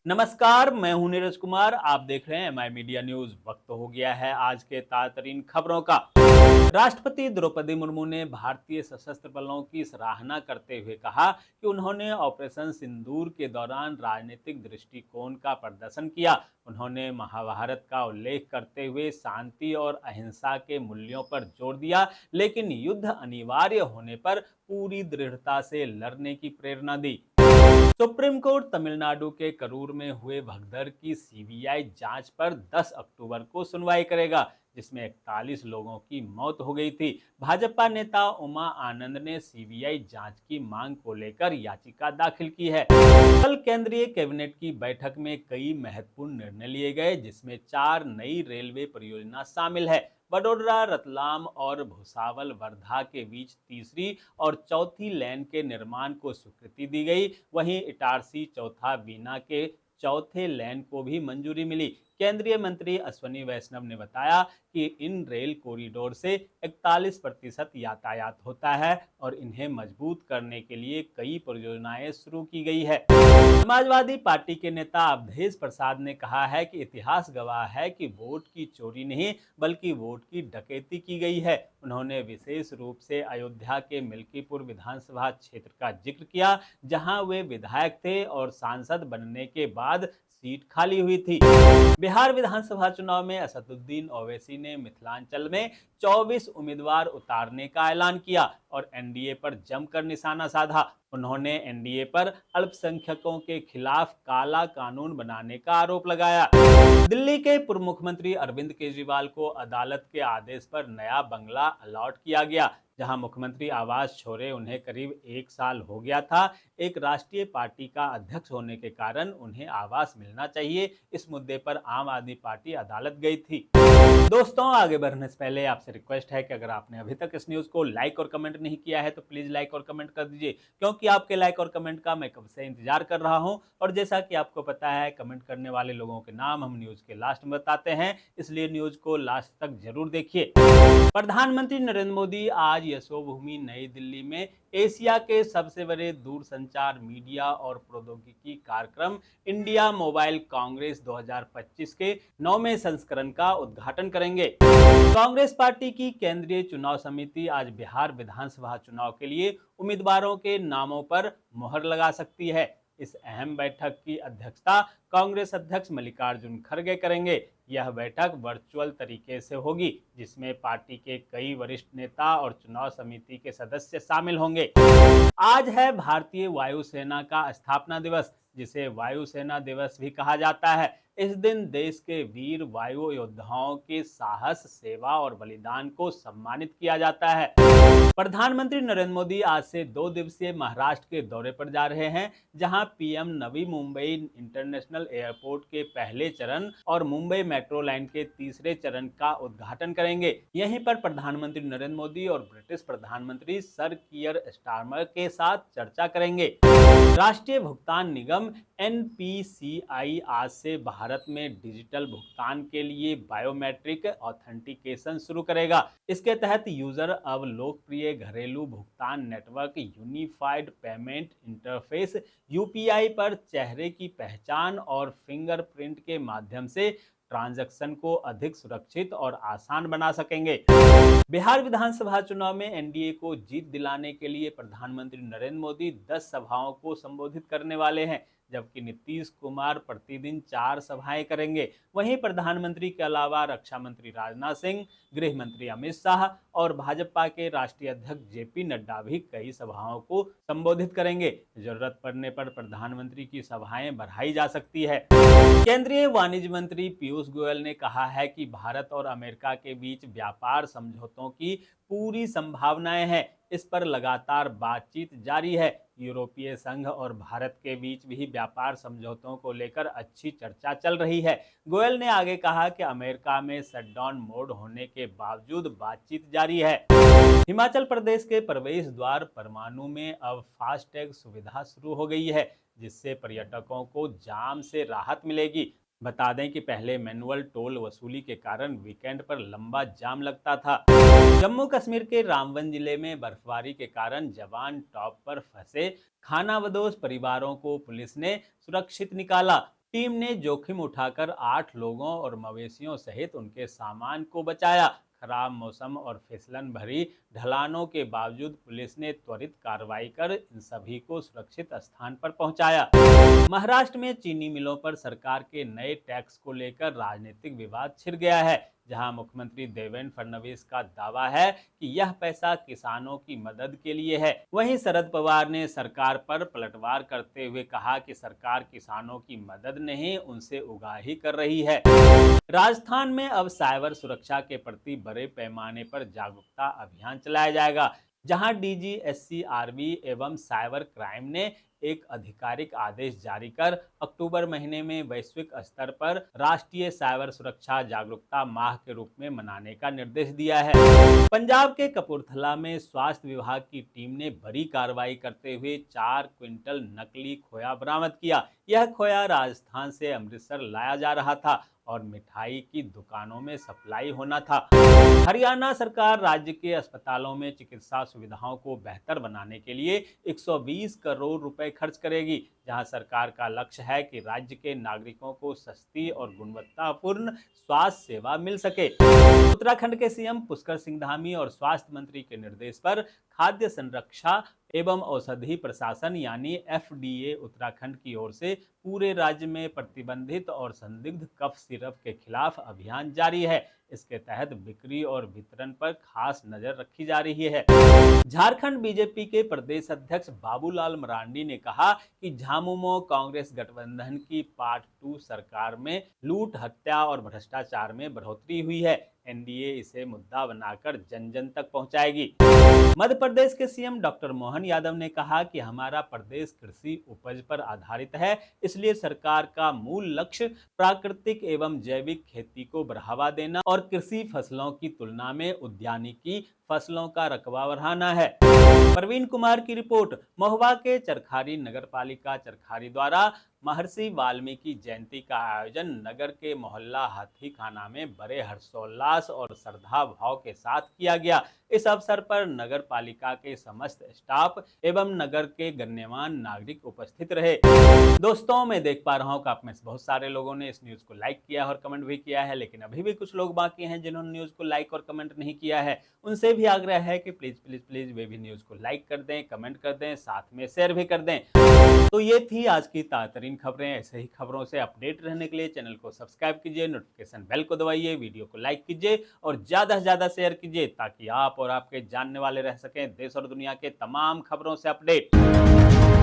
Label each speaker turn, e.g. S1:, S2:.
S1: नमस्कार, मैं हूं नीरज कुमार। आप देख रहे हैं एमआई मीडिया न्यूज। वक्त हो गया है आज के ताज़ा खबरों का। राष्ट्रपति द्रौपदी मुर्मू ने भारतीय सशस्त्र बलों की सराहना करते हुए कहा कि उन्होंने ऑपरेशन सिंदूर के दौरान राजनीतिक दृष्टिकोण का प्रदर्शन किया। उन्होंने महाभारत का उल्लेख करते हुए शांति और अहिंसा के मूल्यों पर जोर दिया, लेकिन युद्ध अनिवार्य होने पर पूरी दृढ़ता से लड़ने की प्रेरणा दी। सुप्रीम कोर्ट तमिलनाडु के करूर में हुए भगदड़ की सीबीआई जांच पर 10 अक्टूबर को सुनवाई करेगा, जिसमें 41 लोगों की मौत हो गई थी। भाजपा नेता उमा आनंद ने सीबीआई जांच की मांग को लेकर याचिका दाखिल की है। कल केंद्रीय कैबिनेट की बैठक में कई महत्वपूर्ण निर्णय लिए गए, जिसमें 4 नई रेलवे परियोजना शामिल है। वडोदरा, रतलाम और भुसावल वर्धा के बीच तीसरी और चौथी लेन के निर्माण को स्वीकृति दी गई। वहीं इटारसी चौथा बीना के चौथे लेन को भी मंजूरी मिली। केंद्रीय मंत्री अश्विनी वैष्णव ने बताया कि इन रेल कॉरिडोर से 41% यातायात होता है और इन्हें मजबूत करने के लिए कई परियोजनाएं शुरू की गई है। समाजवादी पार्टी के नेता अवधेश प्रसाद ने कहा है कि इतिहास गवाह है कि वोट की चोरी नहीं बल्कि वोट की डकैती की गई है। उन्होंने विशेष रूप से अयोध्या के मिल्कीपुर विधानसभा क्षेत्र का जिक्र किया, जहां वे विधायक थे और सांसद बनने के बाद सीट खाली हुई थी। बिहार विधानसभा चुनाव में असदुद्दीन ओवैसी ने मिथिलांचल में 24 उम्मीदवार उतारने का ऐलान किया और एनडीए पर जमकर निशाना साधा। उन्होंने एनडीए पर अल्पसंख्यकों के खिलाफ काला कानून बनाने का आरोप लगाया। दिल्ली के पूर्व मुख्यमंत्री अरविंद केजरीवाल को अदालत के आदेश पर नया बंगला अलॉट किया गया, जहां मुख्यमंत्री आवास छोड़े उन्हें करीब 1 साल हो गया था। एक राष्ट्रीय पार्टी का अध्यक्ष होने के कारण उन्हें आवास मिलना चाहिए, इस मुद्दे पर आम आदमी पार्टी अदालत गई थी। दोस्तों, आगे बढ़ने से पहले आपसे रिक्वेस्ट है कि अगर आपने अभी तक इस न्यूज़ को लाइक और कमेंट नहीं किया है तो प्लीज़ लाइक और कमेंट कर दीजिए, क्योंकि आपके लाइक और कमेंट का मैं कब से इंतजार कर रहा हूं। और जैसा कि आपको पता है, कमेंट करने वाले लोगों के नाम हम न्यूज़ के लास्ट में बताते हैं, इसलिए न्यूज़ को लास्ट तक जरूर देखिए। प्रधानमंत्री नरेंद्र मोदी आज यशोभूमि नई दिल्ली में एशिया के सबसे बड़े दूरसंचार, मीडिया और प्रौद्योगिकी कार्यक्रम इंडिया मोबाइल कांग्रेस 2025 के 9वें संस्करण का उद्घाटन करेंगे। कांग्रेस पार्टी की केंद्रीय चुनाव समिति आज बिहार विधानसभा चुनाव के लिए उम्मीदवारों के नामों पर मुहर लगा सकती है। इस अहम बैठक की अध्यक्षता कांग्रेस अध्यक्ष मल्लिकार्जुन खड़गे करेंगे। यह बैठक वर्चुअल तरीके से होगी, जिसमें पार्टी के कई वरिष्ठ नेता और चुनाव समिति के सदस्य शामिल होंगे। आज है भारतीय वायुसेना का स्थापना दिवस, जिसे वायुसेना दिवस भी कहा जाता है। इस दिन देश के वीर वायु योद्धाओं के साहस, सेवा और बलिदान को सम्मानित किया जाता है। प्रधानमंत्री नरेंद्र मोदी आज से 2 दिवसीय महाराष्ट्र के दौरे पर जा रहे हैं, जहां PM Navi Mumbai international airport के पहले चरण और मुंबई मेट्रो लाइन के तीसरे चरण का उद्घाटन करेंगे। यहीं पर प्रधानमंत्री नरेंद्र मोदी और ब्रिटिश प्रधानमंत्री सर कियर स्टारमर के साथ चर्चा करेंगे। राष्ट्रीय भुगतान निगम एनपीसीआई आज से भारत में डिजिटल भुगतान के लिए बायोमेट्रिक ऑथेंटिकेशन शुरू करेगा। इसके तहत यूजर अब लोकप्रिय घरेलू भुगतान network unified payment interface UPI पर चेहरे की पहचान और फिंगरप्रिंट के माध्यम से ट्रांजैक्शन को अधिक सुरक्षित और आसान बना सकेंगे। बिहार विधानसभा चुनाव में एनडीए को जीत दिलाने के लिए प्रधानमंत्री नरेंद्र मोदी 10 सभाओं को संबोधित करने वाले हैं, जबकि नीतीश कुमार प्रतिदिन 4 सभाएं करेंगे। वहीं प्रधानमंत्री के अलावा रक्षा मंत्री राजनाथ सिंह, गृह मंत्री अमित शाह और भाजपा के राष्ट्रीय अध्यक्ष जेपी नड्डा भी कई सभाओं को संबोधित करेंगे। जरूरत पड़ने पर प्रधानमंत्री की सभाएं बढ़ाई जा सकती है। केंद्रीय वाणिज्य मंत्री पीयूष गोयल ने कहा है कि भारत और अमेरिका के बीच व्यापार समझौतों की पूरी संभावनाएं हैं। इस पर लगातार बातचीत जारी है। यूरोपीय संघ और भारत के बीच भी व्यापार समझौतों को लेकर अच्छी चर्चा चल रही है। गोयल ने आगे कहा कि अमेरिका में शटडाउन मोड होने के बावजूद बातचीत जारी है। हिमाचल प्रदेश के प्रवेश द्वार परमाणु में अब फास्टैग सुविधा शुरू हो गई है, जिससे पर्यटकों को जाम से राहत मिलेगी। बता दें कि पहले मैनुअल टोल वसूली के कारण वीकेंड पर लंबा जाम लगता था। जम्मू कश्मीर के रामबन जिले में बर्फबारी के कारण जवान टॉप पर फंसे खानाबदोश परिवारों को पुलिस ने सुरक्षित निकाला। टीम ने जोखिम उठाकर 8 लोगों और मवेशियों सहित उनके सामान को बचाया। खराब मौसम और फिसलन भरी ढलानों के बावजूद पुलिस ने त्वरित कार्रवाई कर इन सभी को सुरक्षित स्थान पर पहुंचाया। महाराष्ट्र में चीनी मिलों पर सरकार के नए टैक्स को लेकर राजनीतिक विवाद छिड़ गया है, जहां मुख्यमंत्री देवेंद्र फडणवीस का दावा है कि यह पैसा किसानों की मदद के लिए है। वहीं शरद पवार ने सरकार पर पलटवार करते हुए कहा कि सरकार किसानों की मदद नहीं, उनसे उगाही कर रही है। राजस्थान में अब साइबर सुरक्षा के प्रति बड़े पैमाने पर जागरूकता अभियान चलाया जाएगा, जहां डीजीएससी-आरबी एवं साइबर क्राइम ने एक आधिकारिक आदेश जारी कर अक्टूबर महीने में वैश्विक स्तर पर राष्ट्रीय साइबर सुरक्षा जागरूकता माह के रूप में मनाने का निर्देश दिया है। पंजाब के कपूरथला में स्वास्थ्य विभाग की टीम ने बड़ी कार्रवाई करते हुए 4 क्विंटल नकली खोया बरामद किया। यह खोया राजस्थान से अमृतसर लाया जा रहा था और मिठाई की दुकानों में सप्लाई होना था। हरियाणा सरकार राज्य के अस्पतालों में चिकित्सा सुविधाओं को बेहतर बनाने के लिए 120 करोड़ रुपए खर्च करेगी, जहां सरकार का लक्ष्य है कि राज्य के नागरिकों को सस्ती और गुणवत्तापूर्ण स्वास्थ्य सेवा मिल सके। उत्तराखंड के सीएम पुष्कर सिंह धामी और स्वास्थ्य मंत्री के निर्देश पर खाद्य संरक्षा एवं औषधि प्रशासन यानी एफडीए उत्तराखंड की ओर से पूरे राज्य में प्रतिबंधित और संदिग्ध कफ सिरप के खिलाफ अभियान जारी है। इसके तहत बिक्री और वितरण पर खास नजर रखी जा रही है। झारखंड बीजेपी के प्रदेश अध्यक्ष बाबूलाल मरांडी ने कहा कि झामुमो कांग्रेस गठबंधन की पार्ट 2 सरकार में लूट, हत्या और भ्रष्टाचार में बढ़ोतरी हुई है। एनडीए इसे मुद्दा बनाकर जन जन तक पहुंचाएगी। मध्य प्रदेश के सीएम डॉक्टर मोहन यादव ने कहा कि हमारा प्रदेश कृषि उपज पर आधारित है, इसलिए सरकार का मूल लक्ष्य प्राकृतिक एवं जैविक खेती को बढ़ावा देना और कृषि फसलों की तुलना में उद्यानिकी फसलों का रकबा बढ़ाना है। प्रवीण कुमार की रिपोर्ट। महुआ के चरखारी नगर पालिका चरखारी द्वारा महर्षि वाल्मीकि जयंती का आयोजन नगर के मोहल्ला हाथी खाना में बड़े हर्षोल्लास और श्रद्धा भाव के साथ किया गया। इस अवसर पर नगर पालिका के समस्त स्टाफ एवं नगर के गण्यमान्य नागरिक उपस्थित रहे। दोस्तों, मैं देख पा रहा हूँ कि आप में से बहुत सारे लोगों ने इस न्यूज को लाइक किया और कमेंट भी किया है, लेकिन अभी भी कुछ लोग बाकी हैं जिन्होंने न्यूज को लाइक और कमेंट नहीं किया है। उनसे भी आग्रह है कि प्लीज प्लीज प्लीज वे भी न्यूज को लाइक कर दें, कमेंट कर दें, साथ में शेयर भी कर दें। तो ये थी आज की ताज़ा खबरें। ऐसे ही खबरों से अपडेट रहने के लिए चैनल को सब्सक्राइब कीजिए, नोटिफिकेशन बेल को दबाइए, वीडियो को लाइक कीजिए और ज्यादा से ज्यादा शेयर कीजिए, ताकि आप और आपके जानने वाले रह सकें देश और दुनिया के तमाम खबरों से अपडेट।